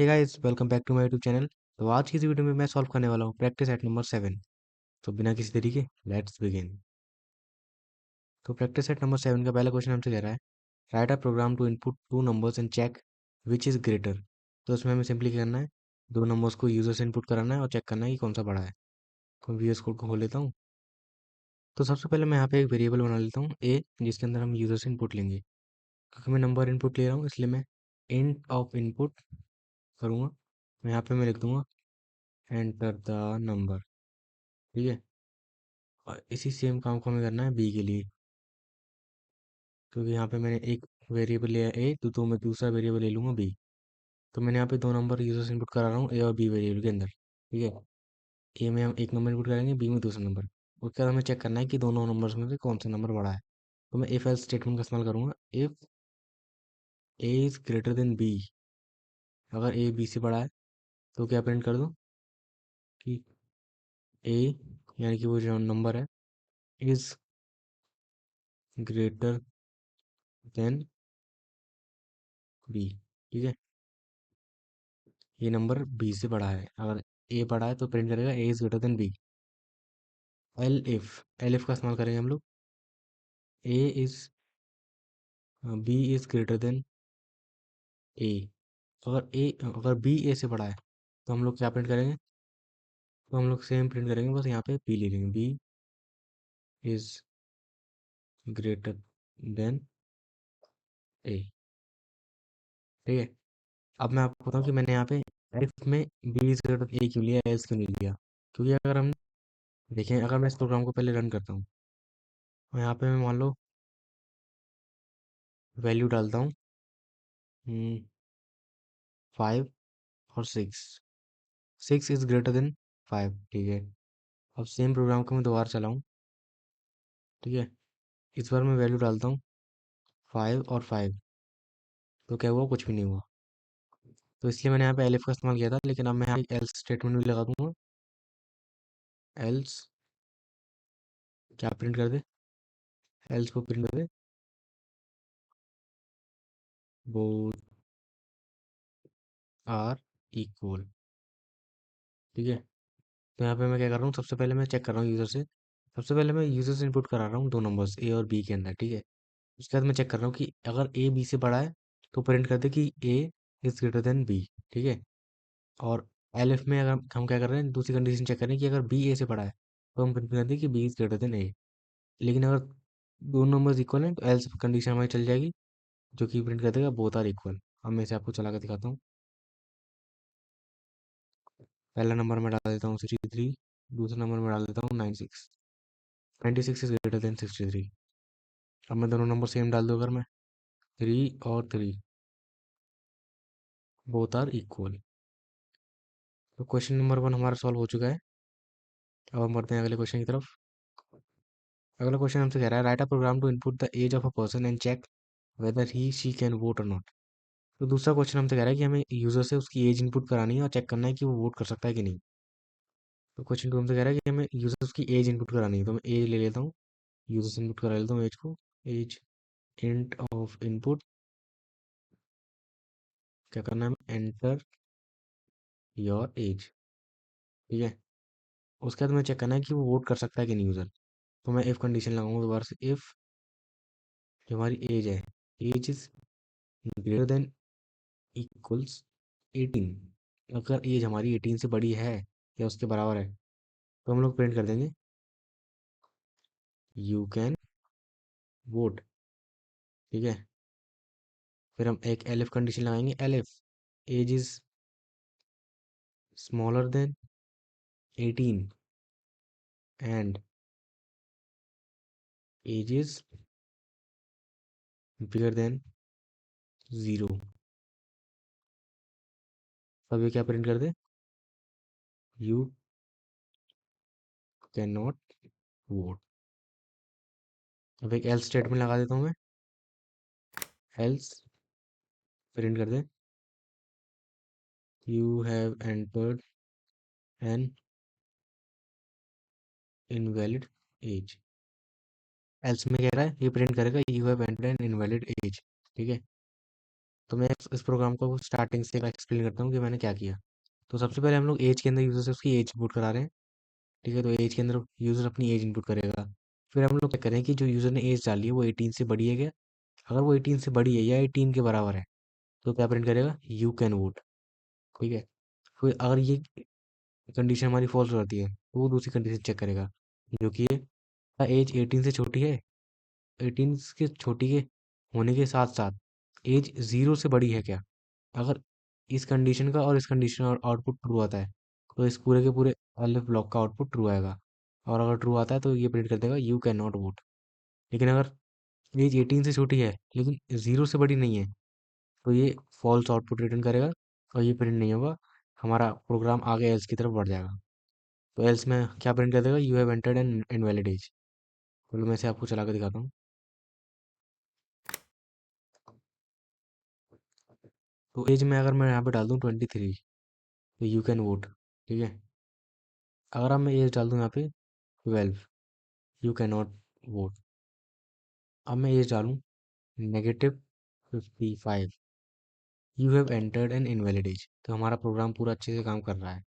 Hey guys, welcome back to my YouTube channel. तो आज की इस वीडियो में मैं सॉल्व करने वाला हूँ प्रैक्टिस सेट नंबर 7। तो बिना किसी तरीके लेट्स बिगिन। तो प्रैक्टिस सेट नंबर 7 का पहला क्वेश्चन हमसे कह रहा है, write a program to input two numbers and check which is greater. तो इसमें हमें सिंपली क्या करना है, दो नंबर्स को यूजर से इनपुट कराना है और चेक करना है कि कौन सा बड़ा है। तो वीएस कोड को खोल लेता हूँ। तो सबसे पहले मैं यहाँ पे एक वेरिएबल बना लेता हूँ ए, जिसके अंदर हम यूजर से इनपुट लेंगे। क्योंकि मैं नंबर इनपुट ले रहा हूँ इसलिए मैं इंट ऑफ इनपुट करूँगा। यहाँ पे मैं लिख दूंगा एंटर द नंबर। ठीक है। और इसी सेम काम को हमें करना है बी के लिए, क्योंकि यहाँ पे मैंने एक वेरिएबल लिया ए, तो मैं दूसरा वेरिएबल ले लूँगा बी। तो मैंने यहाँ पे दो नंबर यूजर से इनपुट करा रहा हूँ, ए और बी वेरिएबल के अंदर। ठीक है। ए में हम एक नंबर इनपुट करेंगे, बी में दूसरा नंबर। उसके बाद हमें चेक करना है कि दोनों नंबर्स में से कौन सा नंबर बड़ा है। तो मैं इफ एल्स स्टेटमेंट का इस्तेमाल करूँगा। If A is greater than B, अगर ए बी से बड़ा है तो क्या प्रिंट कर दूँ कि ए, यानी कि वो जो नंबर है, इज़ ग्रेटर देन बी। ठीक है। ये नंबर बी से बड़ा है। अगर ए बड़ा है तो प्रिंट करेगा A is greater than B. Elif का इस्तेमाल करेंगे हम लोग। A is B is greater than A. अगर बी ए से बड़ा है तो हम लोग क्या प्रिंट करेंगे, तो हम लोग सेम प्रिंट करेंगे, बस यहाँ पे बी ले लेंगे। बी इज ग्रेटर देन ए। ठीक है। अब मैं आपको बताऊँ कि मैंने यहाँ पे एल्फ में बी इज ग्रेटर ए क्यों लिया, एल्स क्यों नहीं लिया। क्योंकि अगर हम देखें, अगर मैं इस प्रोग्राम को पहले रन करता हूँ और यहाँ पे मैं मान लो वैल्यू डालता हूँ 5 और 6। 6 इज ग्रेटर देन 5। ठीक है। अब सेम प्रोग्राम को मैं दोबारा चलाऊँ। ठीक है। इस बार मैं वैल्यू डालता हूँ 5 और 5। तो क्या हुआ, कुछ भी नहीं हुआ। तो इसलिए मैंने यहाँ पे एलिफ का इस्तेमाल किया था, लेकिन अब मैं यहाँ एक एल्स स्टेटमेंट भी लगा दूंगा। एल्स क्या प्रिंट कर दे, एल्स को प्रिंट कर दे बोथ आर इक्वल। ठीक है। तो यहाँ पे मैं क्या कर रहा हूँ, सबसे पहले मैं चेक कर रहा हूँ यूज़र से। सबसे पहले मैं यूज़र से इनपुट करा रहा हूँ दो नंबर्स ए और बी के अंदर। ठीक है। उसके बाद मैं चेक कर रहा हूँ कि अगर ए बी से बड़ा है तो प्रिंट कर दे कि ए इज ग्रेटर देन बी। ठीक है। और एलिफ में अगर हम क्या कर रहे हैं, दूसरी कंडीशन चेक करें कि अगर बी ए से बड़ा है तो हम प्रिंट कर दें कि बी इज ग्रेटर देन ए। लेकिन अगर दोनों नंबर्स इक्वल हैं तो एल्स कंडीशन हमारी चल जाएगी, जो कि प्रिंट कर देगा बोथ आर इक्वल। अब मैं इसे आपको चला कर दिखाता हूँ। पहला नंबर मैं डाल देता हूँ 63, दूसरा नंबर मैं डाल देता हूँ 96। 96 इज ग्रेटर देन 63। अब मैं दोनों नंबर सेम डाल दूँ, अगर मैं 3 और 3 बोथ आर इक्वल। तो क्वेश्चन नंबर 1 हमारा सॉल्व हो चुका है। अब हम बढ़ते हैं अगले क्वेश्चन की तरफ। अगला क्वेश्चन हमसे कह रहा है, write a program to input the age of a person and check whether he she can vote और नॉट। तो दूसरा क्वेश्चन हमसे कह रहा है कि हमें यूजर से उसकी एज इनपुट करानी है और चेक करना है कि वो वोट कर सकता है कि नहीं। तो क्वेश्चन 2 हमसे कह रहा है कि हमें यूजर उसकी एज इनपुट करानी है। तो मैं एज ले लेता हूँ, यूजर से इनपुट करा लेता हूँ एज को। एज इंट ऑफ इनपुट क्या करना है, एंटर योर एज। ठीक है। उसके बाद मैं चेक करना है कि वो वोट कर सकता है कि नहीं यूजर। तो मैं इफ कंडीशन लगाऊंगा दोबारा से। इफ जो हमारी एज है, age is greater than equals 18, अगर एज हमारी 18 से बड़ी है या उसके बराबर है तो हम लोग प्रिंट कर देंगे यू कैन वोट। ठीक है। फिर हम एक एलिफ कंडीशन लगाएंगे। Elif age is smaller than 18 and age is bigger than 0। अब ये क्या प्रिंट कर दे, यू कैन नॉट वोट। अब एक एल्स स्टेटमेंट लगा देता हूँ मैं। एल्स प्रिंट कर दे you have entered an invalid age. Else में कह रहा है, ये प्रिंट करेगा you have entered an invalid age. ठीक है। तो मैं इस प्रोग्राम को स्टार्टिंग से एक्सप्लेन करता हूँ कि मैंने क्या किया। तो सबसे पहले हम लोग एज के अंदर यूजर से उसकी एज इनपुट करा रहे हैं। ठीक है, तो एज के अंदर यूजर अपनी एज इनपुट करेगा। फिर हम लोग क्या करें कि जो यूजर ने एज डाली है वो 18 से बड़ी है क्या। अगर वो 18 से बड़ी है या 18 के बराबर है तो क्या प्रिंट करेगा, यू कैन वोट। ठीक है, फिर अगर ये कंडीशन हमारी फॉल्स हो जाती है तो वो दूसरी कंडीशन चेक करेगा, जो कि है एज 18 से छोटी है। 18 के छोटी के होने के साथ साथ एज 0 से बड़ी है क्या। अगर इस कंडीशन का और इस कंडीशन का आउटपुट ट्रू आता है तो इस पूरे के पूरे एलिफ ब्लॉक का आउटपुट ट्रू आएगा। और अगर ट्रू आता है तो ये प्रिंट कर देगा यू कैन नॉट वोट। लेकिन अगर एज 18 से छोटी है लेकिन 0 से बड़ी नहीं है तो ये फॉल्स आउटपुट रिटर्न करेगा और ये प्रिंट नहीं होगा। हमारा प्रोग्राम आगे एल्स की तरफ बढ़ जाएगा। तो एल्स में क्या प्रिंट कर देगा, you have entered an invalid age. चलो मैं इसे आपको चला कर दिखाता हूँ। तो एज में अगर मैं यहाँ पे डाल दूँ 23 तो यू कैन वोट। ठीक है, अगर अब मैं एज डाल दूँ यहाँ पे 12, यू कैन नॉट वोट। अब मैं एज डालूँ -55, you have entered an invalid age. तो हमारा प्रोग्राम पूरा अच्छे से काम कर रहा है।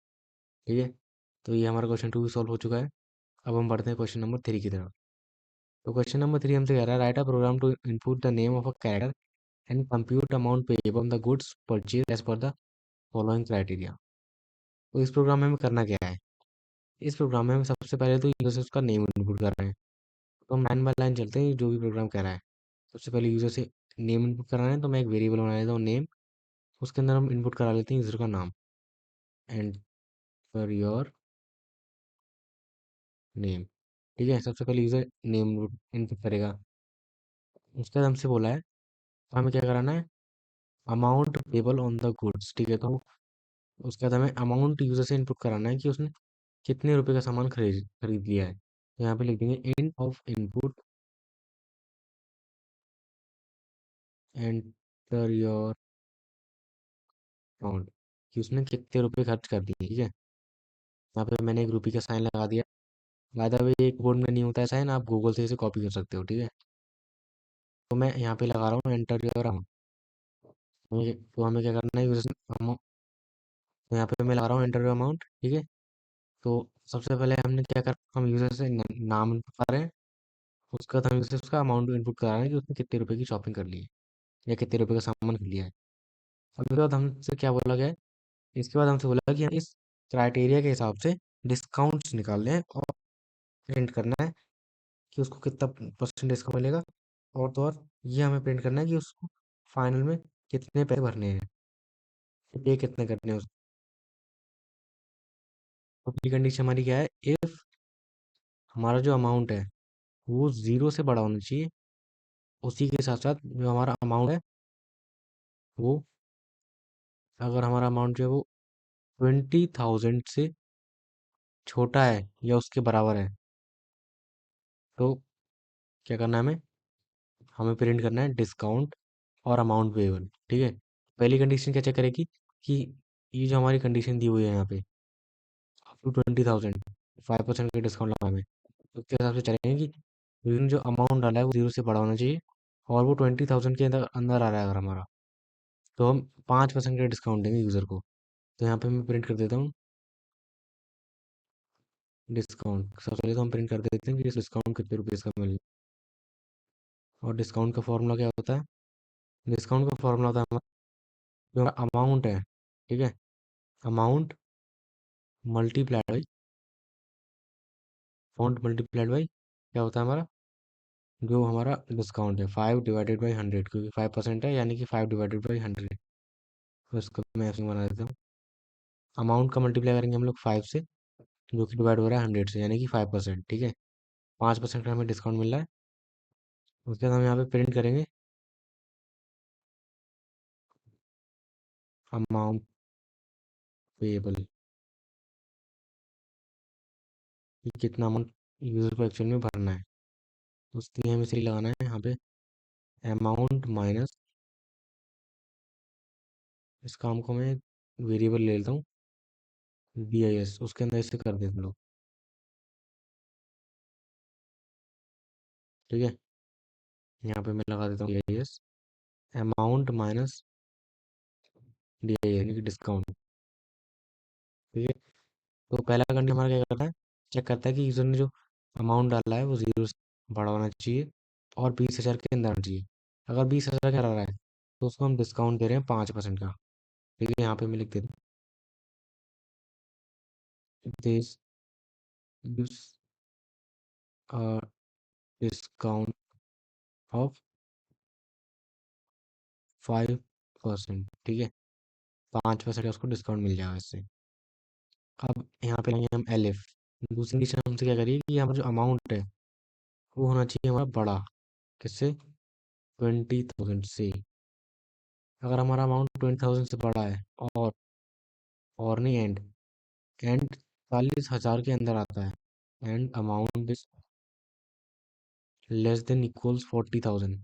ठीक है, तो ये हमारा क्वेश्चन 2 भी सॉल्व हो चुका है। अब हम बढ़ते हैं क्वेश्चन नंबर 3 की तरफ। तो क्वेश्चन नंबर 3 हमसे कह रहा है, write a program to input the name of a character and compute amount payable on the goods purchase as per the following criteria. तो इस प्रोग्राम में हमें करना क्या है, इस प्रोग्राम में हम सबसे पहले तो यूजर से उसका नेम इनपुट कर रहे हैं। तो हम लाइन बाय लाइन चलते हैं, जो भी प्रोग्राम कह रहा है। सबसे पहले यूजर से नेम इनपुट कराना है तो मैं एक वेरिएबल बना लेता हूँ नेम। उसके अंदर हम इनपुट करा लेते हैं यूजर का नाम, एंटर योर नेम। ठीक है, सबसे पहले यूजर नेम इनपुट करेगा। उसके बाद हमसे बोला है तो हमें क्या कराना है, amount payable on the goods. ठीक है, तो उसके बाद हमें अमाउंट यूजर से इनपुट कराना है कि उसने कितने रुपए का सामान खरीद खरीद लिया है। तो यहाँ पे लिख देंगे int of input enter your amount, कि उसने कितने रुपए खर्च कर दिए। ठीक है, यहाँ पे मैंने एक रुपये का साइन लगा दिया। बाय द वे एक बोर्ड में नहीं होता है साइन, आप गूगल से इसे कॉपी कर सकते हो। ठीक है, तो मैं यहाँ पे लगा रहा हूँ एंटर योर अमाउंट। तो हमें क्या करना है, यूजर तो यहाँ पे मैं लगा रहा हूँ एंटर योर अमाउंट। ठीक है, तो सबसे पहले हमने क्या कर, हम यूजर से नाम इनपुट कर रहे हैं। उसके बाद हम यूजर से उसका अमाउंट इनपुट करा रहे हैं कि उसने कितने रुपए की शॉपिंग कर ली है या कितने रुपए का सामान खरीद लिया है। अब उसके बाद हमसे क्या बोला गया है, इसके बाद हमसे बोला कि हम इस क्राइटेरिया के हिसाब से डिस्काउंट्स निकालने हैं और प्रिंट करना है कि उसको कितना परसेंट डिस्काउंट मिलेगा। और तो और ये हमें प्रिंट करना है कि उसको फाइनल में कितने पैसे भरने हैं, पे कितने करने हैं उसको। तो पहली कंडीशन हमारी क्या है, इफ हमारा जो अमाउंट है वो 0 से बड़ा होना चाहिए, उसी के साथ साथ जो हमारा अमाउंट है वो, अगर हमारा अमाउंट जो है वो 20,000 से छोटा है या उसके बराबर है तो क्या करना है हमें, हमें प्रिंट करना है डिस्काउंट और अमाउंट पेएबल। ठीक है, पहली कंडीशन क्या चेक करेगी कि ये जो हमारी कंडीशन दी हुई है यहाँ पे अप टू 20,000 5% का डिस्काउंट लगा हमें, तो उसके हिसाब से चलेंगे कि विभिन्न जो अमाउंट डाला है वो 0 से बड़ा होना चाहिए और वो 20,000 के अंदर अंदर आ रहा है अगर हमारा, तो हम 5% का डिस्काउंट देंगे यूज़र को। तो यहाँ पे मैं प्रिंट कर देता हूँ डिस्काउंट। सबसे पहले तो हम प्रिंट कर देते हैं कि डिस्काउंट कितने रुपीज़ का मिले। और डिस्काउंट का फॉर्मूला क्या होता है, डिस्काउंट का फॉर्मूला होता है हमारा जो अमाउंट है। ठीक है, amount multiplied by amount multiplied by क्या होता है हमारा, जो हमारा डिस्काउंट है 5/100, क्योंकि 5% है यानी कि 5/100। तो इसको मैं ऐसे बना देता हूँ, अमाउंट का मल्टीप्लाई करेंगे हम लोग 5 से, जो कि डिवाइड हो रहा है 100 से यानी कि 5%। ठीक है, 5% का हमें डिस्काउंट मिल रहा है। उसके बाद हम यहाँ पे प्रिंट करेंगे अमाउंट पेएबल, कि कितना अमाउंट यूज़र को एक्चुअल में भरना है। तो उसके लिए हमें सही लगाना है यहाँ पे अमाउंट माइनस, इस काम को मैं वेरिएबल ले लेता हूँ BIS, उसके अंदर इसे कर देते हैं लोग। ठीक है, यहाँ पे मैं लगा देता हूँ BIS अमाउंट माइनस DI यानी कि डिस्काउंट। ठीक है। तो पहला कंडीशन हमारा क्या करता है, चेक करता है कि यूजर ने जो अमाउंट डाला है वो 0 से बड़ा होना चाहिए और 20,000 के अंदर आना चाहिए। अगर 20,000 के अंदर आ रहा है तो उसको हम डिस्काउंट दे रहे हैं 5% का। ठीक है, यहाँ पे मैं लिख देता हूँ, this gives a discount of 5%। ठीक है, 5% का उसको डिस्काउंट मिल जाएगा इससे। अब यहाँ पे लेंगे हम एलिफ। दूसरी कंडीशन हमसे क्या करिए कि हमारा जो अमाउंट है वो होना चाहिए हमारा बड़ा, किससे, 20,000 से। अगर हमारा अमाउंट 20,000 से बड़ा है और नहीं एंड एंड 40,000 के अंदर आता है and amount is less than equals 40,000,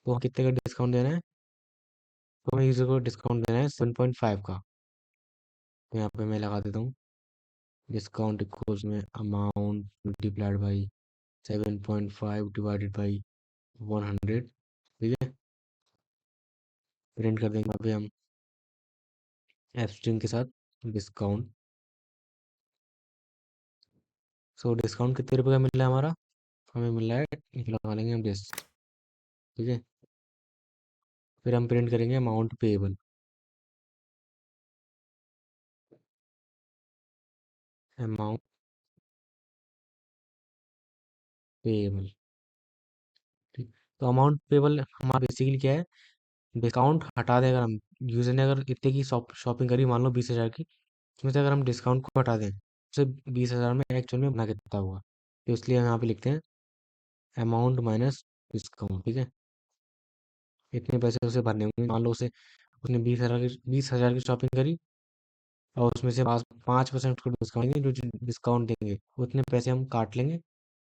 तो हम कितने का डिस्काउंट देना है, तो हमें यूजर को डिस्काउंट देना है 7.5 का। तो यहाँ पे मैं लगा देता हूँ, डिस्काउंट इक्वल्स में amount multiplied by 7.5 divided by 100। ठीक है, प्रिंट कर देंगे यहाँ पे हम एफ स्ट्रिंग के साथ डिस्काउंट। सो डिस्काउंट कितने रुपए का मिल रहा है हमारा, हमें मिल रहा है, एक लगा लेंगे हम डिस। ठीक है, फिर हम प्रिंट करेंगे अमाउंट पेएबल। Amount payable. ठीक, तो अमाउंट पेएबल हमारा बेसिकली क्या है, डिस्काउंट हटा दें अगर हम, यूजर ने अगर इतने की शॉपिंग करी मान लो 20,000 की, उसमें से अगर हम डिस्काउंट को हटा दें तो 20,000 में एक्चुअल में बना कितना हुआ। तो इसलिए हम यहाँ पे लिखते हैं अमाउंट माइनस डिस्काउंट। ठीक है, इतने पैसे उसे भरने होंगे, मान लो उसे उसने 20,000 की शॉपिंग करी और उसमें से 5% उसको डिस्काउंट देंगे, जो डिस्काउंट देंगे उतने पैसे हम काट लेंगे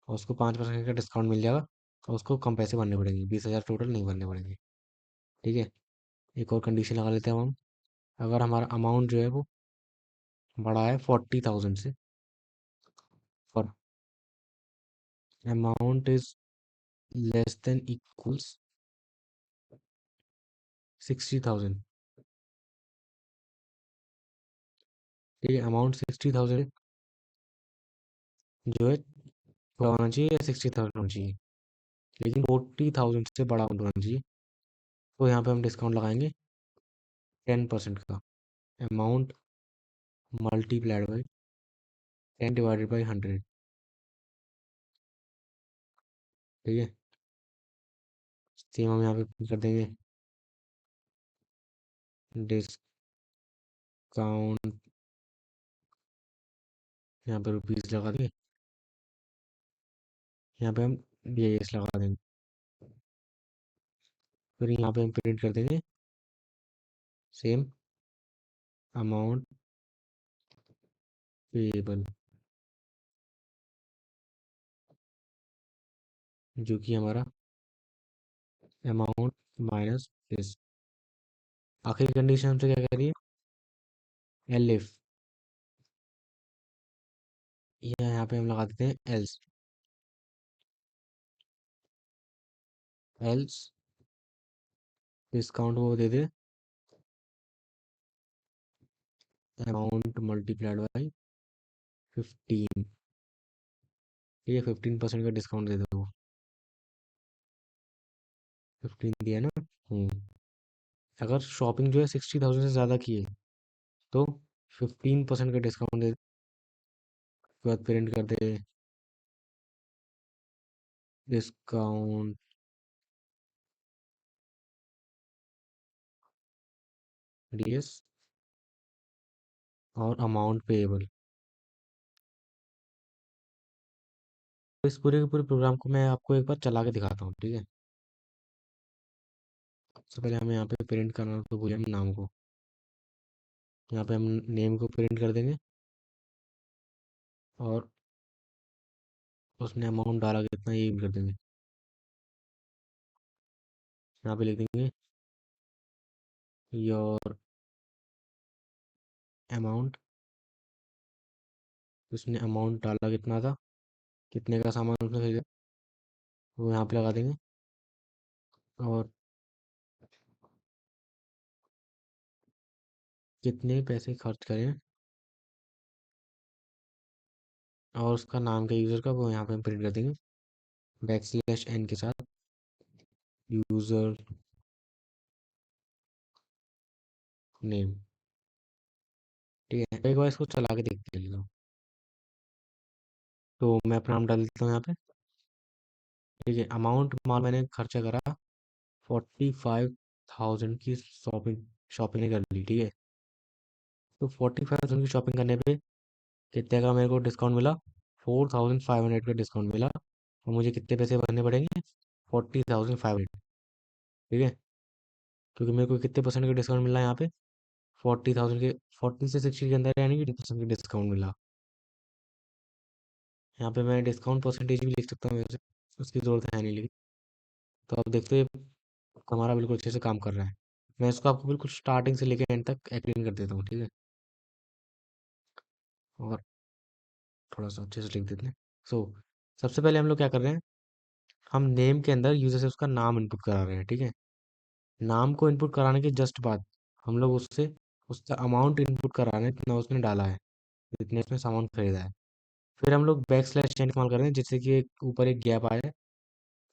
और उसको 5% का डिस्काउंट मिल जाएगा और उसको कम पैसे भरने पड़ेंगे, 20,000 टोटल नहीं भरने पड़ेंगे। ठीक है, एक और कंडीशन लगा लेते हैं हम। अगर हमारा अमाउंट जो है वो बड़ा है 40,000 से, और amount is less than equals 60,000। ठीक है, अमाउंट 60,000 जो है थोड़ा होना चाहिए या 60,000 होना चाहिए, लेकिन 40,000 से बड़ा अमाउंट होना चाहिए। तो यहाँ पे हम डिस्काउंट लगाएंगे 10% का, amount multiplied by 10 divided by 100। ठीक है, सेम हम यहाँ पे कर देंगे डिस्काउंट, यहाँ पे रुपीज़ लगा देंगे, यहाँ पे हम DIS लगा देंगे, फिर यहाँ पे हम प्रिंट कर देंगे सेम अमाउंट पेएबल, जो कि हमारा अमाउंट माइनस दिस। आखिरी कंडीशन हमसे क्या कह रही है, एलिफ, या यहाँ पे हम लगा देते हैं एल्स। एल्स डिस्काउंट वो दे दे अमाउंट मल्टीप्लाइड बाई 15। ठीक है, 15% का डिस्काउंट दे दो, 15 दिया ना। हम्म, अगर शॉपिंग जो है 60,000 से ज़्यादा की है तो 15% का डिस्काउंट दे, उसके बाद प्रिंट कर दे डिस्काउंट DS और अमाउंट पेएबल। तो इस पूरे के पूरे प्रोग्राम को मैं आपको एक बार चला के दिखाता हूँ। ठीक है, सबसे पहले हमें यहाँ पे प्रिंट करना तो भूलें हम नाम को, यहाँ पे हम नेम को प्रिंट कर देंगे और उसने अमाउंट डाला कितना ये भी कर देंगे। यहाँ पे लिख देंगे योर अमाउंट, उसने अमाउंट डाला कितना था, कितने का सामान उसने खरीदा, वो यहाँ पे लगा देंगे। और कितने पैसे खर्च करें और उसका नाम क्या यूज़र का, वो यहाँ पे हम प्रिंट कर देंगे \n के साथ यूज़र नेम। ठीक है, एक बार इसको चला के देखते हैं लोग। तो मैं अपना नाम डाल देता हूँ यहाँ पे। ठीक है, अमाउंट मान मैंने खर्चा करा 45,000 की शॉपिंग शॉपिंग कर ली। ठीक है, तो 45,000 की शॉपिंग करने पे कितने का मेरे को डिस्काउंट मिला, 4,500 का डिस्काउंट मिला। और मुझे कितने पैसे भरने पड़ेंगे, 40,500। ठीक है, क्योंकि मेरे को कितने परसेंट का डिस्काउंट मिला है यहाँ पे, 40,000 के 40 से 60 के अंदर, यानी कि 20% का डिस्काउंट मिला। यहाँ पे मैं डिस्काउंट परसेंटेज भी लिख सकता हूँ वैसे, उसकी ज़रूरत है नहीं लेकिन। तो आप देखते हैं हमारा बिल्कुल अच्छे से काम कर रहा है। मैं इसको आपको बिल्कुल स्टार्टिंग से लेकर एंड तक एक्सप्लेन कर देता हूँ। ठीक है, और थोड़ा सा अच्छे से लिख देते हैं। सो सबसे पहले हम लोग क्या कर रहे हैं, हम नेम के अंदर यूजर से उसका नाम इनपुट करा रहे हैं। ठीक है, नाम को इनपुट कराने के जस्ट बाद हम लोग उससे उसका अमाउंट इनपुट करा रहे हैं, कितना उसने डाला है, जितने उसने सामान खरीदा है। फिर हम लोग \n इस्तेमाल कर रहे हैं, जिससे कि ऊपर एक गैप आए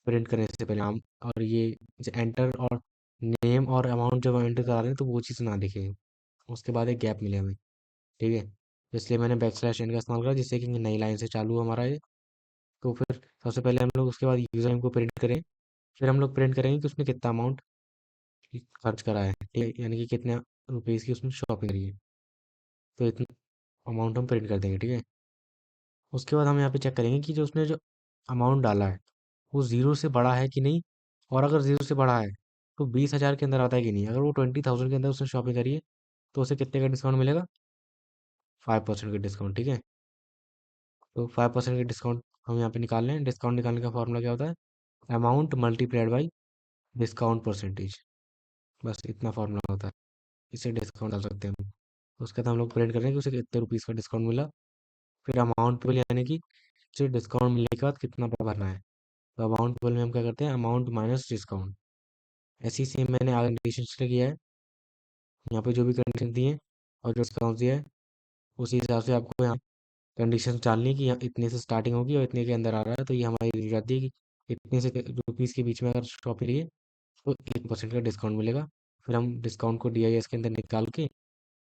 प्रिंट करने से पहले नाम, और ये एंटर और नेम और अमाउंट जब एंटर करा रहे हैं तो वो चीज़ ना दिखे, उसके बाद एक गैप मिले हमें। ठीक है, इसलिए मैंने \n का इस्तेमाल करा, जिससे कि नई लाइन से चालू हो हमारा ये। तो फिर सबसे पहले हम लोग उसके बाद यूज़र नेम को प्रिंट करें। फिर हम लोग प्रिंट करेंगे कि उसने कितना अमाउंट खर्च करा है, ठीक है, यानी कि कितने रुपीज़ की उसने शॉपिंग करी है। तो इतना अमाउंट हम प्रिंट कर देंगे। ठीक है, उसके बाद हम यहाँ पे चेक करेंगे कि जो उसने जो अमाउंट डाला है वो ज़ीरो से बड़ा है कि नहीं। और अगर ज़ीरो से बड़ा है तो 20,000 के अंदर आता है कि नहीं। अगर वो 20,000 के अंदर उसने शॉपिंग करी है तो उसे कितने का डिस्काउंट मिलेगा, 5% का डिस्काउंट। ठीक है, तो 5% का डिस्काउंट हम यहाँ पे निकाल लें। डिस्काउंट निकालने का फॉर्मूला क्या होता है, amount multiplied by discount percentage. बस इतना फॉर्मूला होता है, इससे डिस्काउंट डाल सकते हैं हम। उसके बाद हम लोग प्रिंट करेंगे कि उसे कितने रुपीज़ का डिस्काउंट मिला। फिर अमाउंट पे यानी कि उसे डिस्काउंट मिलने के बाद कितना भरना है। तो अमाउंट टेबल में हम क्या करते हैं, अमाउंट माइनस डिस्काउंट। ऐसी सेम मैंने आगे कंडीशन किया है, यहाँ पे जो भी कंडीशन दी है और जो डिस्काउंट दिया है उसी हिसाब से आपको यहाँ कंडीशन डालनी है कि यहाँ इतने से स्टार्टिंग होगी और इतने के अंदर आ रहा है, तो ये हमारी दी जाती है कि इतने से रुपीज़ के बीच में अगर शॉपिंग करिए तो 1% का डिस्काउंट मिलेगा। फिर हम डिस्काउंट को DIS के अंदर निकाल के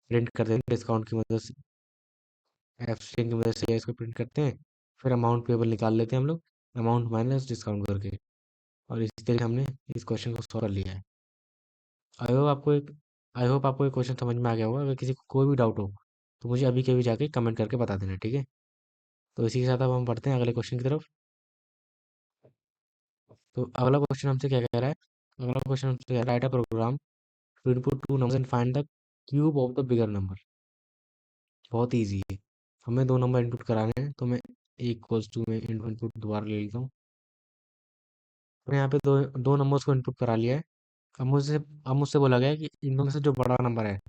प्रिंट कर देंगे डिस्काउंट की मदद से, एफ की मदद से इसको प्रिंट करते हैं। फिर अमाउंट पेबल निकाल लेते हैं हम लोग, अमाउंट माइनस डिस्काउंट करके। और इस तरीके हमने इस क्वेश्चन को सॉल्व कर लिया है। आई होप आपको एक आई होप आपको एक क्वेश्चन समझ में आ गया होगा। अगर किसी को कोई भी डाउट हो तो मुझे अभी के अभी जाके कमेंट करके बता देना। ठीक है, तो इसी के साथ अब हम बढ़ते हैं अगले क्वेश्चन की तरफ। तो अगला क्वेश्चन हमसे क्या कह रहा है, अगला क्वेश्चन हमसे कह रहा है write a program to input two numbers and find the cube of the bigger number. बहुत ईजी है, हमें दो नंबर इनपुट कराने हैं। तो मैं इक्वल्स टू में इनपुट दोबारा ले लेता हूँ। तो यहाँ पे दो दो नंबर्स को इनपुट करा लिया है। अब मुझसे बोला गया है कि इनमें से जो बड़ा नंबर है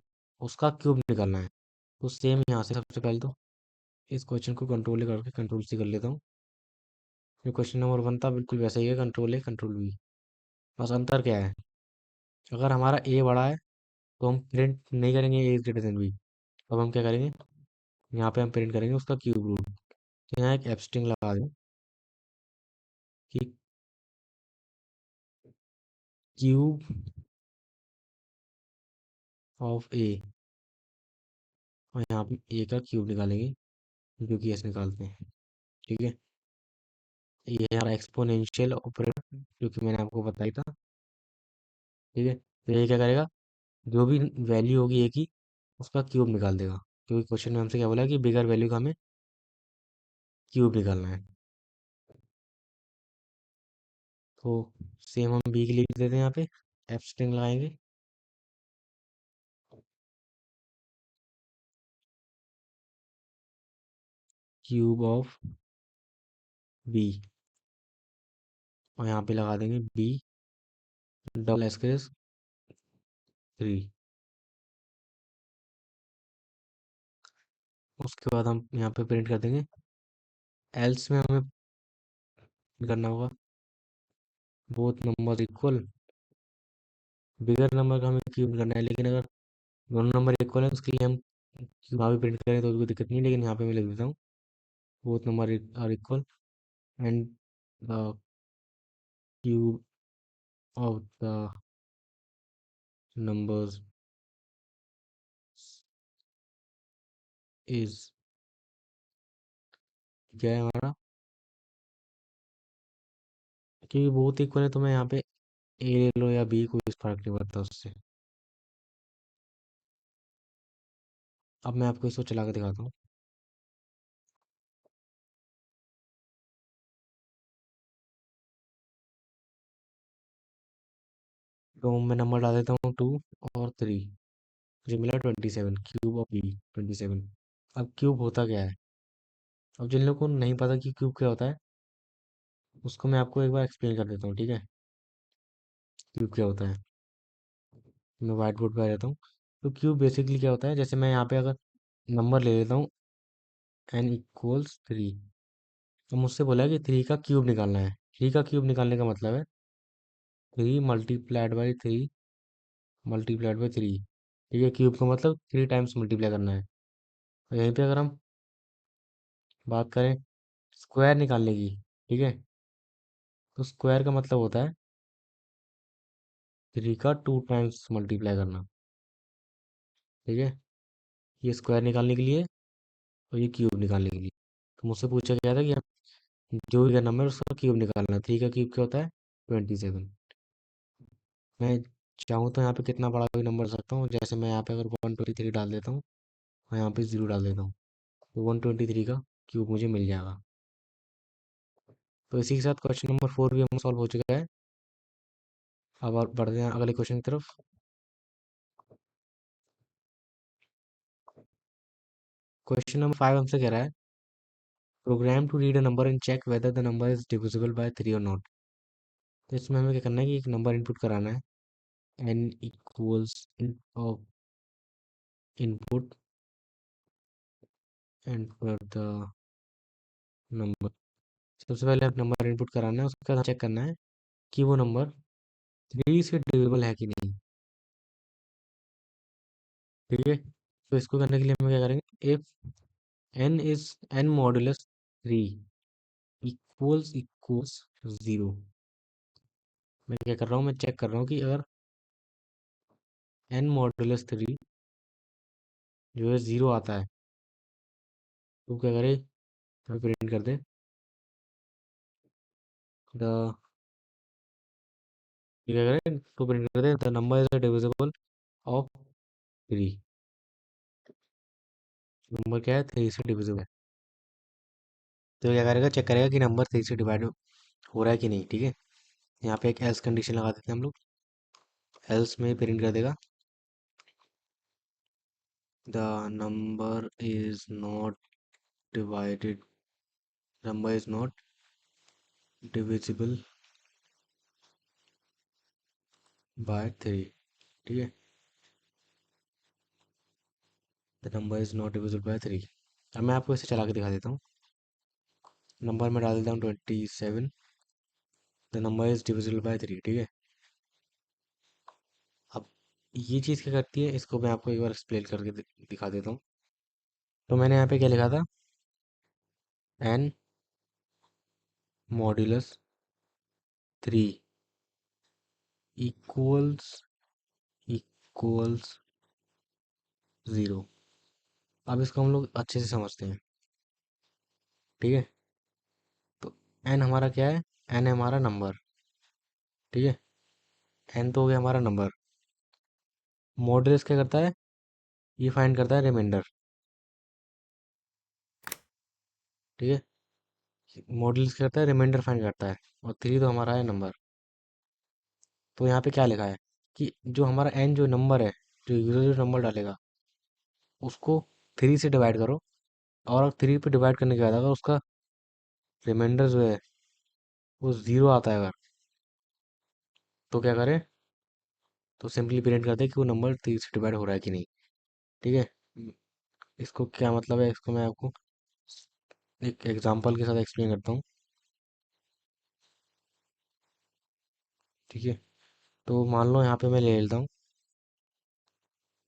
उसका क्यूब निकालना है। तो सेम यहाँ से सबसे पहले तो इस क्वेश्चन को कंट्रोल करके कंट्रोल सी कर लेता हूँ। जो क्वेश्चन नंबर 1 था बिल्कुल वैसा ही है, कंट्रोल A कंट्रोल B। बस अंतर क्या है, अगर हमारा A बड़ा है तो हम प्रिंट नहीं करेंगे A > B। अब हम क्या करेंगे, यहाँ पे हम प्रिंट करेंगे उसका क्यूब रूट। तो यहाँ एक एब्स्ट्रिंग लगा दें कि क्यूब ऑफ A, और यहाँ पे A का क्यूब निकालेंगे जो कि ऐसे निकालते हैं। ठीक है, ये है हमारा एक्सपोनेंशियल ऑपरेटर जो कि मैंने आपको बताया था। ठीक है, तो ये क्या करेगा, जो भी वैल्यू होगी A की उसका क्यूब निकाल देगा, क्योंकि क्वेश्चन में हमसे क्या बोला है कि बिगर वैल्यू का हमें क्यूब निकालना है। तो सेम हम B के लिए भी देते हैं, यहाँ पे एफ स्ट्रिंग लगाएंगे क्यूब ऑफ B, और यहाँ पे लगा देंगे B \3। उसके बाद हम यहाँ पे प्रिंट कर देंगे, एल्स में हमें करना होगा both number equal, bigger number का हमें क्यूब करना है। लेकिन अगर दोनों नंबर इक्वल है, उसके लिए हम वहाँ भी प्रिंट करें तो कोई दिक्कत नहीं है, लेकिन यहाँ पे मैं लिख देता हूँ both number are equal and the cube of the numbers is, क्या है हमारा, क्योंकि बहुत इक्वल है तो मैं यहाँ पे ए ले लो या बी, कोई फर्क नहीं पड़ता उससे। अब मैं आपको इसको चला के दिखाता हूँ। तो मैं नंबर डाल देता हूँ 2 और 3, मुझे मिला 27, क्यूब ऑफ बी 27। अब क्यूब होता क्या है, अब जिन लोगों को नहीं पता कि क्यूब क्या होता है, उसको मैं आपको एक बार एक्सप्लेन कर देता हूँ, ठीक है। क्यूब क्या होता है, मैं व्हाइट बोर्ड पे आ जाता हूँ। तो क्यूब बेसिकली क्या होता है, जैसे मैं यहाँ पे अगर नंबर ले लेता हूँ n=3, तो मुझसे बोला है कि 3 का क्यूब निकालना है। 3 का क्यूब निकालने का मतलब है 3 × 3 × 3, ठीक है। क्यूब का मतलब 3 टाइम्स मल्टीप्लाई करना है। और यहीं पे अगर हम बात करें स्क्वायर निकालने की, ठीक है, तो स्क्वायर का मतलब होता है 3 का 2 टाइम्स मल्टीप्लाई करना, ठीक है। ये स्क्वायर निकालने के लिए और ये क्यूब निकालने के लिए। तो मुझसे पूछा गया था कि जो भी नंबर है उसका क्यूब निकालना है। 3 का क्यूब क्या होता है 27। मैं चाहूँ तो यहाँ पे कितना बड़ा भी नंबर रख सकता हूँ, जैसे मैं यहाँ पे अगर 123 डाल देता हूँ और यहाँ पे 0 डाल देता हूँ, तो 123 का क्यूब मुझे मिल जाएगा। तो इसी के साथ क्वेश्चन नंबर 4 भी हम सॉल्व हो चुका है। अब और बढ़ते हैं अगले क्वेश्चन की तरफ। क्वेश्चन नंबर 5 हमसे कह रहा है program to read a number and check whether the number is divisible by 3 और नॉट। तो इसमें हमें क्या करना है कि एक नंबर इनपुट कराना है, n equals of input and for the number. सबसे पहले आप नंबर इनपुट कराना है, उसके बाद चेक करना है कि वो नंबर 3 से डिविजिबल है कि नहीं, ठीक है। तो इसको करने के लिए हम क्या करेंगे, इफ n मॉडुलस 3 इक्वल्स 0। मैं क्या कर रहा हूँ, मैं चेक कर रहा हूँ कि अगर n मॉडुलस 3 जो है 0 आता है, तो क्या करे, तो प्रिंट कर दे द, क्या करे, तो प्रिंट कर दे the number is divisible of 3। Number क्या है, 3 से डिविजिबल है। तो क्या करेगा, चेक करेगा कि नंबर 3 से डिवाइड हो रहा है कि नहीं, ठीक है। यहाँ पे एक एल्स कंडीशन लगा देते हैं हम लोग, एल्स में प्रिंट कर देगा the number is not divided, number is not divisible by 3, ठीक है। The number is not divisible by 3। अब मैं आपको इसे चला के दिखा देता हूँ। नंबर में डाल देता हूँ 27, the number is divisible by 3, ठीक है। अब ये चीज़ क्या करती है, इसको मैं आपको एक बार एक्सप्लेन करके दिखा देता हूँ। तो मैंने यहाँ पे क्या लिखा था, एन मॉड्यूलस 3 इक्वल्स इक्वल्स 0। अब इसको हम लोग अच्छे से समझते हैं, ठीक है। तो एन हमारा क्या है, एन है हमारा नंबर, ठीक है। एन तो हो गया हमारा नंबर। मॉड्यूलस क्या करता है, ये फाइंड करता है रिमाइंडर, ठीक है। मॉड्यूलस क्या करता है, रिमाइंडर फाइंड करता है, और 3 तो हमारा है नंबर। तो यहाँ पे क्या लिखा है कि जो हमारा एन जो नंबर है, जो यूजर जो नंबर डालेगा उसको 3 से डिवाइड करो, और 3 पे डिवाइड करने के बाद अगर उसका रिमाइंडर जो है वो 0 आता है अगर, तो क्या करें, तो सिंपली प्रिंट कर दे कि वो नंबर 3 से डिवाइड हो रहा है कि नहीं, ठीक है। इसको क्या मतलब है, इसको मैं आपको एक एग्जांपल के साथ एक्सप्लेन करता हूँ, ठीक है। तो मान लो यहाँ पे मैं ले लेता हूँ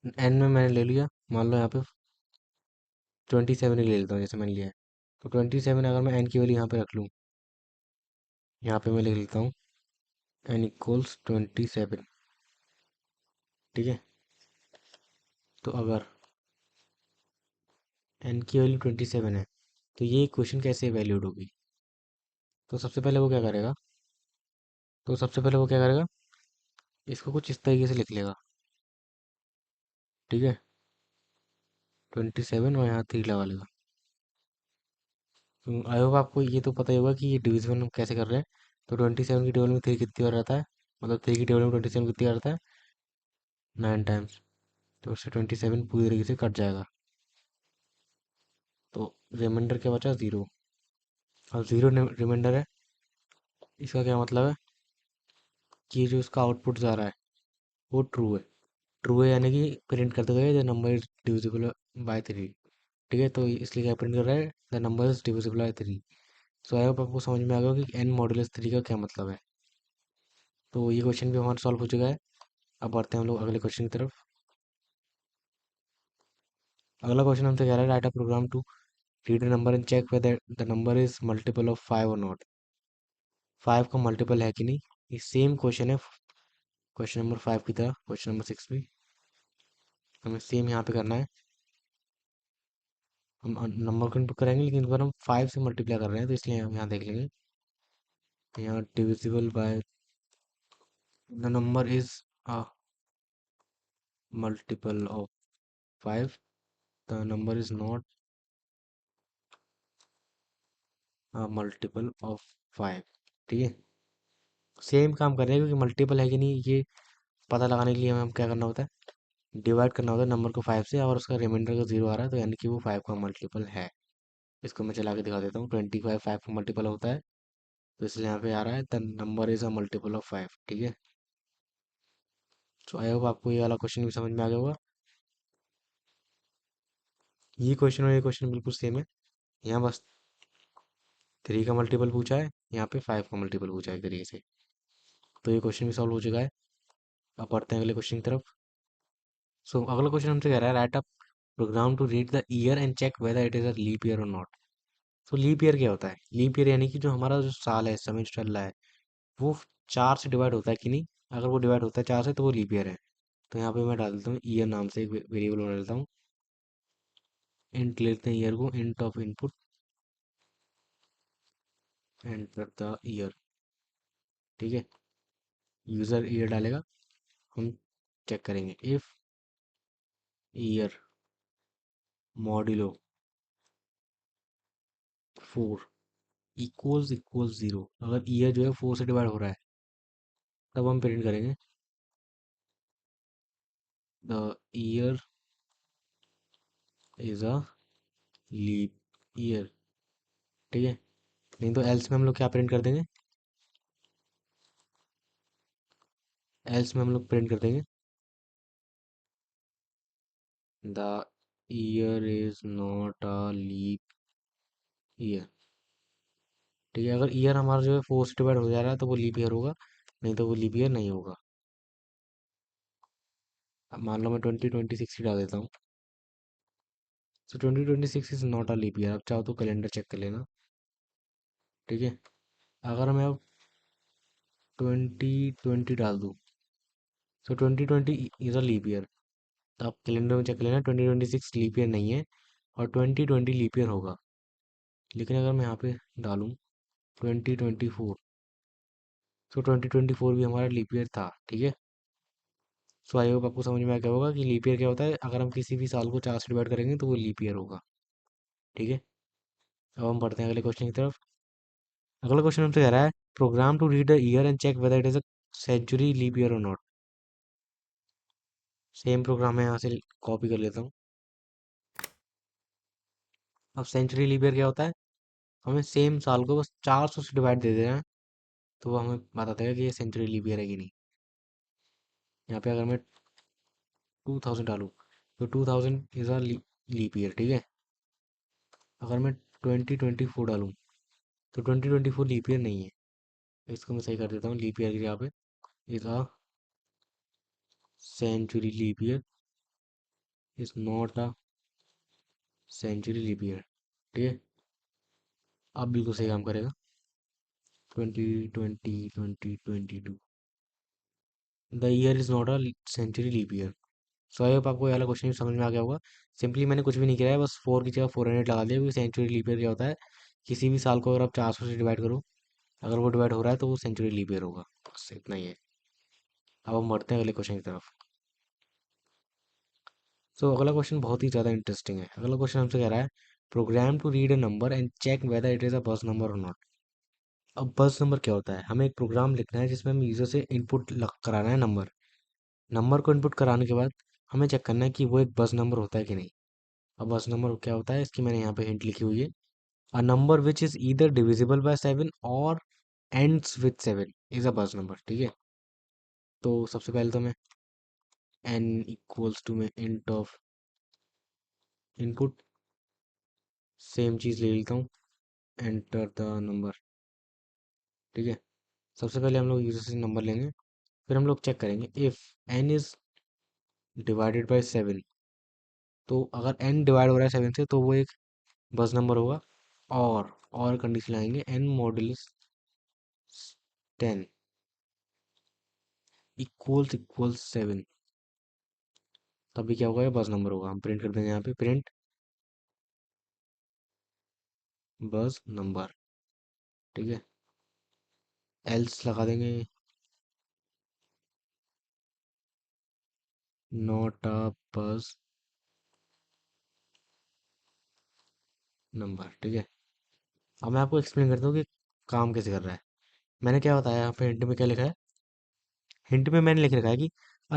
एन में मैंने ले लिया, मान लो यहाँ पे 27 ही ले लेता हूँ जैसे मैंने लिया है। तो 27 अगर मैं एन की वैल्यू यहाँ पे रख लूँ, यहाँ पे मैं लिख लेता हूँ एन इक्वल्स 27। ठीक है, तो अगर एन की वैल्यू 27 है तो ये इक्वेशन कैसे वैल्यूड होगी? तो सबसे पहले वो क्या करेगा, इसको कुछ इस तरीके से लिख लेगा। ठीक है, 27 और यहाँ 3 लगा लेगा। आई होप आपको ये तो पता ही होगा कि ये डिविजन हम कैसे कर रहे हैं। तो 27 की टेबल में 3 कितनी बार आता है, मतलब 3 की टेबल में 27 कितनी बार आता है, 9 टाइम्स। तो उससे 27 पूरी तरीके से कट जाएगा। तो रिमाइंडर क्या बचा, 0। अब 0 रिमाइंडर है, इसका क्या मतलब है कि ये जो इसका आउटपुट जा रहा है वो ट्रू है। ट्रू है यानी कि प्रिंट करते हुए the number is divisible by 3। ठीक है, तो इसलिए क्या प्रिंट कर रहा है, the number is divisible by 3। So I hope आपको समझ में आ गया कि एन मॉडुलस 3 का क्या मतलब है। तो ये क्वेश्चन भी हमारा सॉल्व हो चुका है। अब बढ़ते हैं हम लोग अगले क्वेश्चन की तरफ। अगला क्वेश्चन हमसे कह रहा है write a program to read a number and check whether the number is multiple of 5 और नॉट। 5 का मल्टीपल है कि नहीं। ये सेम क्वेश्चन है क्वेश्चन नंबर 5 की तरह, क्वेश्चन नंबर 6 भी हमें सेम यहाँ पे करना है। हम नंबर को इनपुट करेंगे लेकिन इस बार हम 5 से मल्टीप्लाई कर रहे हैं, तो इसलिए हम यहाँ देख लेंगे, यहाँ divisible by the number is a multiple of 5, the number is not a multiple of 5। ठीक है, सेम काम कर रहे हैं क्योंकि मल्टीपल है कि नहीं ये पता लगाने के लिए हमें क्या करना होता है, डिवाइड करना होता है नंबर को 5 से, और उसका रिमाइंडर का 0 आ रहा है तो यानी कि वो 5 का मल्टीपल है। इसको मैं चला के दिखा देता हूँ, 25 5 का मल्टीपल होता है, तो इसलिए यहाँ पे आ रहा है the number is a multiple of 5। ठीक है, तो आई होप आपको ये वाला क्वेश्चन भी समझ में आ गया होगा। ये क्वेश्चन और ये क्वेश्चन बिल्कुल सेम है, यहाँ बस 3 का मल्टीपल पूछा है, यहाँ पे 5 का मल्टीपल पूछा है एक तरीके से। तो ये क्वेश्चन भी सॉल्व हो चुका है। अब बढ़ते हैं अगले क्वेश्चन की तरफ। सो अगला क्वेश्चन हमसे कह रहा है write a program to read the year and check whether it is a leap year और नॉट। तो लीप ईयर क्या होता है, लीप ईयर यानी कि जो हमारा जो साल है इस समय जो चल रहा है वो 4 से डिवाइड होता है कि नहीं। अगर वो डिवाइड होता है 4 से तो वो लीप ईयर है। तो यहाँ पे मैं डाल देता हूँ ईयर नाम से एक वेरिएबल बना लेता हूँ, इंट लेते हैं ईयर को, int of input enter the year. ठीक है, यूजर ईयर डालेगा, हम चेक करेंगे इफ ईयर मॉड्यूलो 4 इक्वल्स 0। अगर ईयर जो है 4 से डिवाइड हो रहा है तब हम प्रिंट करेंगे the year is a leap year. ठीक है, नहीं तो एल्स में हम लोग क्या प्रिंट कर देंगे, एल्स में हम लोग प्रिंट कर देंगे the year is not a leap year. ठीक है, अगर ईयर हमारा जो है 4 से डिवाइड हो जा रहा है तो वो लीप ईयर होगा, नहीं तो वो लीप ईयर नहीं होगा। अब मान लो मैं 2026 ही डाल देता हूँ, तो 2026 is not a leap year. आप चाहो तो कैलेंडर चेक कर लेना। ठीक है, अगर मैं अब 2020 डाल दूँ तो 2020 इज अ लीप ईयर। तो आप कैलेंडर में चेक कर लेना, 2026 लीप ईयर नहीं है और 2020 लीप ईयर होगा। लेकिन अगर मैं यहाँ पे डालूँ 2024, तो 2024 भी हमारा लीप ईयर था। ठीक है, सो आई होप आपको समझ में आ गया होगा कि लीप ईयर क्या होता है। अगर हम किसी भी साल को 4 से डिवाइड करेंगे तो वो लीप ईयर होगा। ठीक है, अब हम बढ़ते हैं अगले क्वेश्चन की तरफ। अगला क्वेश्चन हमसे कह रहा है program to read the year and check whether it is a century leap year और नॉट। सेम प्रोग्राम है, यहाँ से कॉपी कर लेता हूँ। अब सेंचुरी लीप ईयर क्या होता है, हमें सेम साल को बस 400 से डिवाइड दे देना है तो वो हमें बता देगा कि ये सेंचुरी लीप ईयर है कि नहीं। यहाँ पे अगर मैं 2000 डालूँ तो 2000 इज अ लीप ईयर। ठीक है, अगर मैं 2024 डालूँ तो 2024 लीप ईयर नहीं है। इसको मैं सही कर देता हूँ, लीप ईयर की जगह पे is a century leap year. Is not a century leap year. ठीक है, अब बिल्कुल सही काम करेगा। 2020 2022 the year is not a century leap year. So I hope आपको ये वाला क्वेश्चन समझ में आ गया होगा। सिंपली मैंने कुछ भी नहीं किया है, बस 4 की जगह 400 लगा दिया, क्योंकि सेंचुरी लीप ईयर क्या होता है, किसी भी साल को अगर आप 400 से डिवाइड करो, अगर वो डिवाइड हो रहा है तो वो सेंचुरी लीप ईयर होगा। बस इतना ही है। अब हम बढ़ते हैं अगले क्वेश्चन की तरफ। सो अगला क्वेश्चन बहुत ही ज़्यादा इंटरेस्टिंग है। अगला क्वेश्चन हमसे कह रहा है, program to read a number and check whether it is a buzz number और नॉट। अब बस नंबर क्या होता है, हमें एक प्रोग्राम लिखना है जिसमें हमें यूज़र से इनपुट कराना है नंबर। नंबर को इनपुट कराने के बाद हमें चेक करना है कि वो एक बस नंबर होता है कि नहीं। अब बस नंबर क्या होता है, इसकी मैंने यहाँ पे हिंट लिखी हुई है। A number which is either divisible by 7 और ends with 7 is a buzz number. ठीक है, तो सबसे पहले तो मैं n इक्वल्स टू में इंट ऑफ इनपुट, सेम चीज़ ले लेता हूँ, एंटर द नंबर। ठीक है, सबसे पहले हम लोग यूजर से नंबर लेंगे, फिर हम लोग चेक करेंगे if n is divided by 7। तो अगर n डिवाइड हो रहा है 7 से तो वो एक बस नंबर होगा। और कंडीशन लाएंगे n मॉडुलस 10 इक्वल्स 7, तभी क्या होगा, ये बस नंबर होगा। हम प्रिंट कर देंगे यहाँ पे, प्रिंट बस नंबर। ठीक है, एल्स लगा देंगे, नॉट अ बस नंबर। ठीक है, अब मैं आपको एक्सप्लेन करता हूँ कि काम कैसे कर रहा है। मैंने क्या बताया यहाँ पे, हिंट में क्या लिखा है, हिंट में मैंने लिख रखा है कि a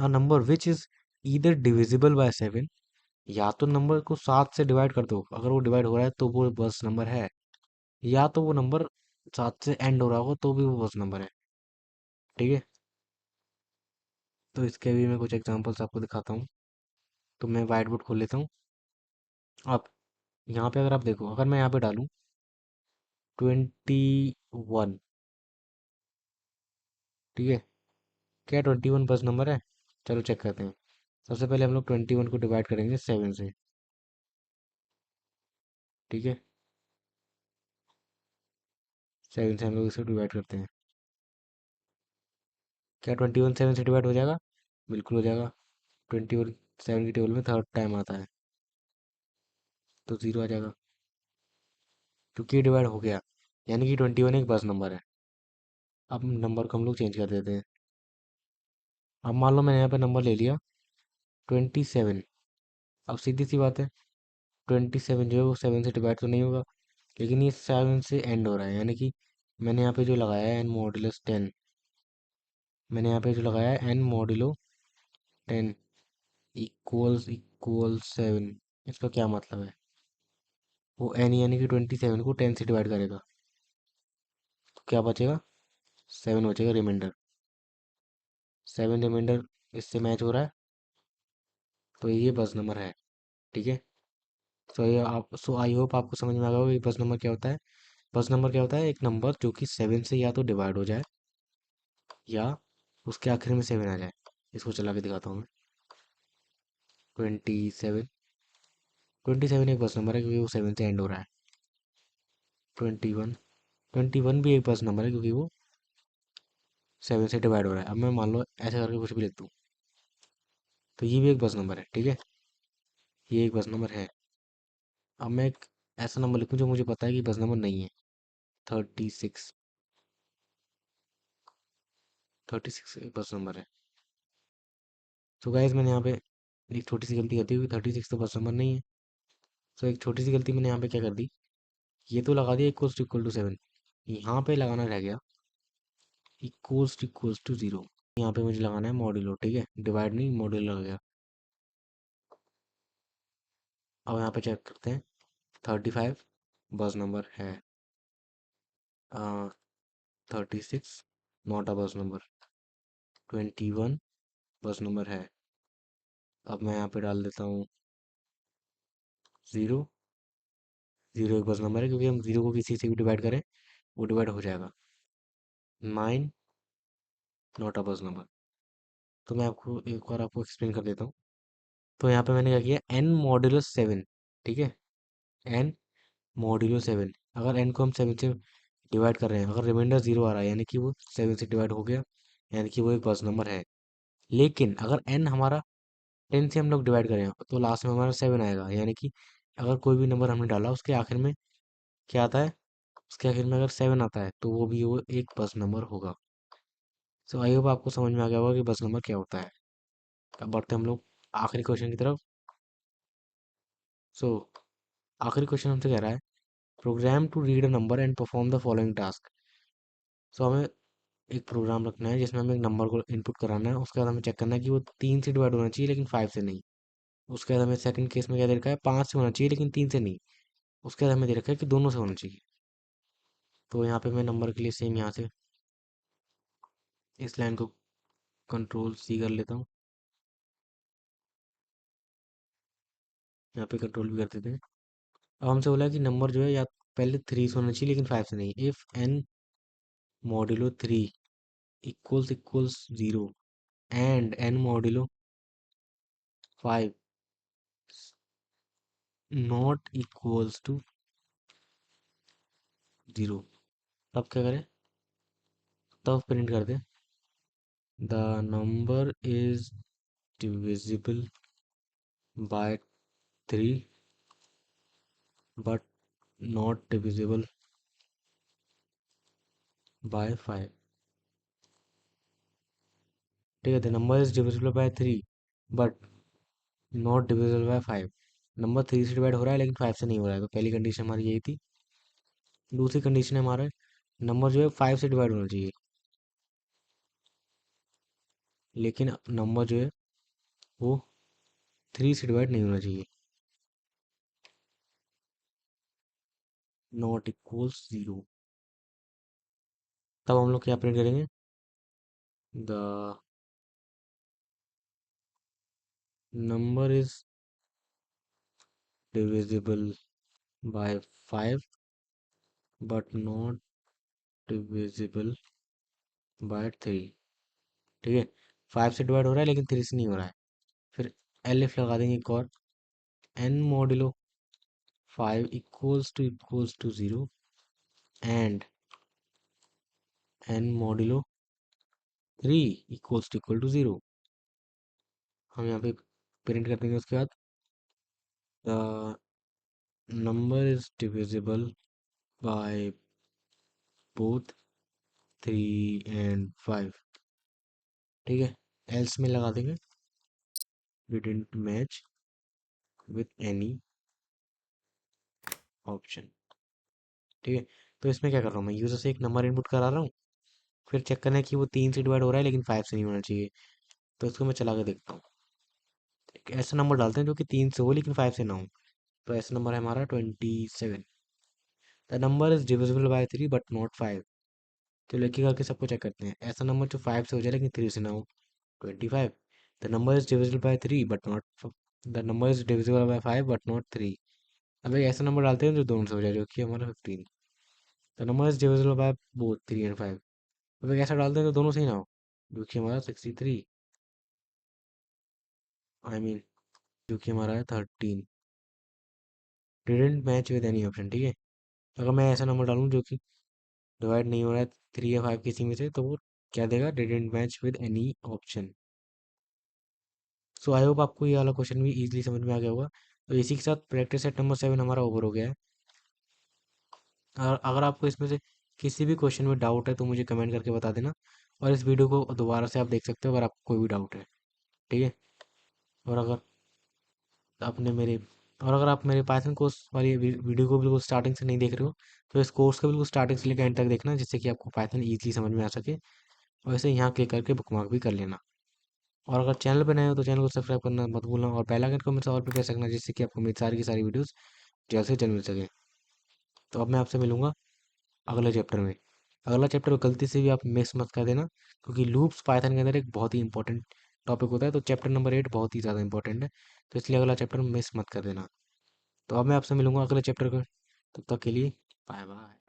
number which is either divisible by 7, या तो नंबर को 7 से डिवाइड कर दो, अगर वो डिवाइड हो रहा है तो वो बस नंबर है, या तो वो नंबर 7 से एंड हो रहा होगा तो भी वो बस नंबर है। ठीक है, तो इसके भी मैं कुछ एग्जांपल्स आपको दिखाता हूँ। तो मैं वाइट बोर्ड खोल लेता हूँ। अब यहाँ पे अगर आप देखो, अगर मैं यहाँ पे डालूँ 21, ठीक है, क्या 21 बस नंबर है? चलो चेक करते हैं। सबसे पहले हम लोग 21 को डिवाइड करेंगे 7 से। ठीक है, 7 से हम लोग इसे डिवाइड करते हैं। क्या 21 7 से डिवाइड हो जाएगा? बिल्कुल हो जाएगा। 21 7 की टेबल में थर्ड टाइम आता है, तो 0 आ जाएगा, क्योंकि ये डिवाइड हो गया, यानी कि 21 एक बस नंबर है। अब नंबर को हम लोग चेंज कर देते हैं। अब मान लो मैंने यहाँ पे नंबर ले लिया 27। अब सीधी सी बात है, 27 जो है वो 7 से डिवाइड तो नहीं होगा, लेकिन ये 7 से एंड हो रहा है, यानी कि मैंने यहाँ पे जो लगाया है एन मॉडुलस 10, मैंने यहाँ पे जो लगाया है एन मॉडुलो 10 इक्वल्स 7, इसका क्या मतलब है, वो एन यानी कि 27 को 10 से डिवाइड करेगा, तो क्या बचेगा, 7 बचेगा रिमाइंडर। 7 रिमाइंडर इससे मैच हो रहा है, तो ये बस नंबर है। ठीक है, सो आई होप आपको समझ में आ गया होगा कि बस नंबर क्या होता है। बस नंबर क्या होता है, एक नंबर जो कि 7 से या तो डिवाइड हो जाए, या उसके आखिर में 7 आ जाए। इसको चला के दिखाता हूँ मैं। 27, 27 एक बस नंबर है क्योंकि वो 7 से एंड हो रहा है। 21, 21 भी एक बस नंबर है क्योंकि वो 7 से डिवाइड हो रहा है। अब मैं मान लो ऐसे करके कुछ भी लिख दूँ, तो ये भी एक बस नंबर है। ठीक है, ये एक बस नंबर है। अब मैं एक ऐसा नंबर लिखूँ जो मुझे पता है कि बस नंबर नहीं है। 36, 36 एक बस नंबर है। तो गाइज मैंने यहाँ पे एक छोटी सी गलती कर दी, क्योंकि 36 तो बस नंबर नहीं है। तो एक छोटी सी गलती मैंने यहाँ पे क्या कर दी, ये तो लगा दिया इक्वल टू 7, यहाँ पे लगाना रह गया इक्वल्स टू 0। यहाँ पे मुझे लगाना है मॉड्यूलो। ठीक है, डिवाइड नहीं, मॉड्यूलो लग गया। अब यहाँ पे चेक करते हैं, 35 बस नंबर है, 36 नॉट अ बस नंबर, 21 बस नंबर है। अब मैं यहाँ पे डाल देता हूँ 0, 0 एक बस नंबर है क्योंकि हम 0 को किसी से भी डिवाइड करें वो डिवाइड हो जाएगा। 9 नॉट अ बस नंबर। तो मैं आपको एक बार आपको एक्सप्लेन कर देता हूँ। तो यहाँ पे मैंने क्या किया, n मॉड्यूलस 7, ठीक है, n मॉड्यूलो 7। अगर n को हम 7 से डिवाइड कर रहे हैं, अगर रिमाइंडर 0 आ रहा है यानी कि वो 7 से डिवाइड हो गया, यानी कि वो एक पर्सन नंबर है। लेकिन अगर n हमारा 10 से हम लोग डिवाइड करें तो लास्ट में हमारा 7 आएगा, यानी कि अगर कोई भी नंबर हमने डाला उसके आखिर में क्या आता है, उसके आखिर में अगर 7 आता है तो वो एक बस नंबर होगा। सो आई होप आपको समझ में आ गया होगा कि बस नंबर क्या होता है। अब बढ़ते हैं हम लोग आखिरी क्वेश्चन की तरफ। सो आखिरी क्वेश्चन हमसे कह रहा है, program to read a number and perform the following task. So हमें एक प्रोग्राम रखना है जिसमें हमें एक नंबर को इनपुट कराना है, उसके बाद हमें चेक करना है कि वो 3 से डिवाइड होना चाहिए लेकिन 5 से नहीं। उसके बाद हमें सेकंड केस में क्या दे रखा है, 5 से होना चाहिए लेकिन 3 से नहीं। उसके बाद हमें दे रखा है कि दोनों से होना चाहिए। तो यहाँ पे मैं नंबर के लिए सेम यहाँ से इस लाइन को कंट्रोल सी कर लेता हूँ, यहाँ पे कंट्रोल भी कर देते हैं। अब हमसे बोला है कि नंबर जो है या पहले 3 से होना चाहिए लेकिन 5 से नहीं। If n modulo 3 equals 0 and n modulo 5 not equals to 0, तब क्या करें, तब प्रिंट कर दें, the number is divisible by 3 but not divisible by 5। ठीक है, the number is divisible by 3 but not divisible by 5। Number 3 से डिवाइड हो रहा है लेकिन 5 से नहीं हो रहा है, तो पहली कंडीशन हमारी यही थी। दूसरी कंडीशन है हमारा नंबर जो है 5 से डिवाइड होना चाहिए, लेकिन नंबर जो है वो 3 से डिवाइड नहीं होना चाहिए, नॉट इक्वल्स 0। तब हम लोग क्या प्रिंट करेंगे, the number is divisible bye 5 but not divisible by 3। ठीक है, 5 से डिवाइड हो रहा है लेकिन 3 से नहीं हो रहा है। फिर एल एफ लगा देंगे एक और, n modulo 5 equals to 0 and n modulo 3 equal to 0। हम यहाँ पे प्रिंट कर देंगे उसके बाद, the number is divisible by both 3 and 5। ठीक है, एल्स में लगा देंगे didn't match with any option. ठीक है, तो इसमें क्या कर रहा हूँ, मैं यूजर से एक नंबर इनपुट करा रहा हूँ, फिर चेक करना है कि वो 3 से डिवाइड हो रहा है लेकिन 5 से नहीं होना चाहिए। तो इसको मैं चला के देखता हूँ, एक ऐसा नंबर डालते हैं जो कि 3 से हो लेकिन 5 से ना हो। तो ऐसा नंबर है हमारा 27। The number is divisible by 3 but not 5। तो लेके करके सबको चेक करते हैं, ऐसा नंबर जो 5 से हो जाए लेकिन 3 से ना हो, 25। The number is divisible by 3 but not, the number is divisible bye 5 but not 3। अब एक ऐसा नंबर डालते हैं जो दोनों से हो जाए, जो कि हमारा 15। The number is divisible by both 3 and 5। अब एक ऐसा डालते हैं जो दोनों से ही ना हो, जो कि हमारा 63, आई मीन जो कि हमारा है 13। Didn't match with any option. ठीक है, अगर मैं ऐसा नंबर डालूं जो कि डिवाइड नहीं हो रहा है 3 या 5 किसी में से, तो वो क्या देगा, didn't match with any option. So I hope आपको ये वाला क्वेश्चन भी इजीली समझ में आ गया होगा। तो इसी के साथ प्रैक्टिस सेट नंबर 7 हमारा ओवर हो गया है। और अगर आपको इसमें से किसी भी क्वेश्चन में डाउट है तो मुझे कमेंट करके बता देना, और इस वीडियो को दोबारा से आप देख सकते हो अगर आपको कोई भी डाउट है। ठीक है, और अगर आपने मेरे और अगर आप मेरे पाइथन कोर्स वाली वीडियो को बिल्कुल स्टार्टिंग से नहीं देख रहे हो, तो इस कोर्स को बिल्कुल स्टार्टिंग से लेकर एंड तक देखना, जिससे कि आपको पाइथन ईजिली समझ में आ सके। और इसे यहाँ क्लिक करके बुकमार्क भी कर लेना। और अगर चैनल पर नए हो तो चैनल को सब्सक्राइब करना मत भूलना, और बेल आइकन को हमेशा ऑल पे प्रेस रखना, जिससे कि आपको मेरी सारी की सारी वीडियोस जल्द से जल्द मिल सके। तो अब मैं आपसे मिलूंगा अगले चैप्टर में। अगला चैप्टर गलती से भी आप मिस मत कर देना, क्योंकि लूप्स पाइथन के अंदर एक बहुत ही इंपॉर्टेंट टॉपिक होता है। तो चैप्टर नंबर 8 बहुत ही ज़्यादा इंपॉर्टेंट है, तो इसलिए अगला चैप्टर मिस मत कर देना। तो अब मैं आपसे मिलूंगा अगले चैप्टर का, तब तक के लिए बाय बाय।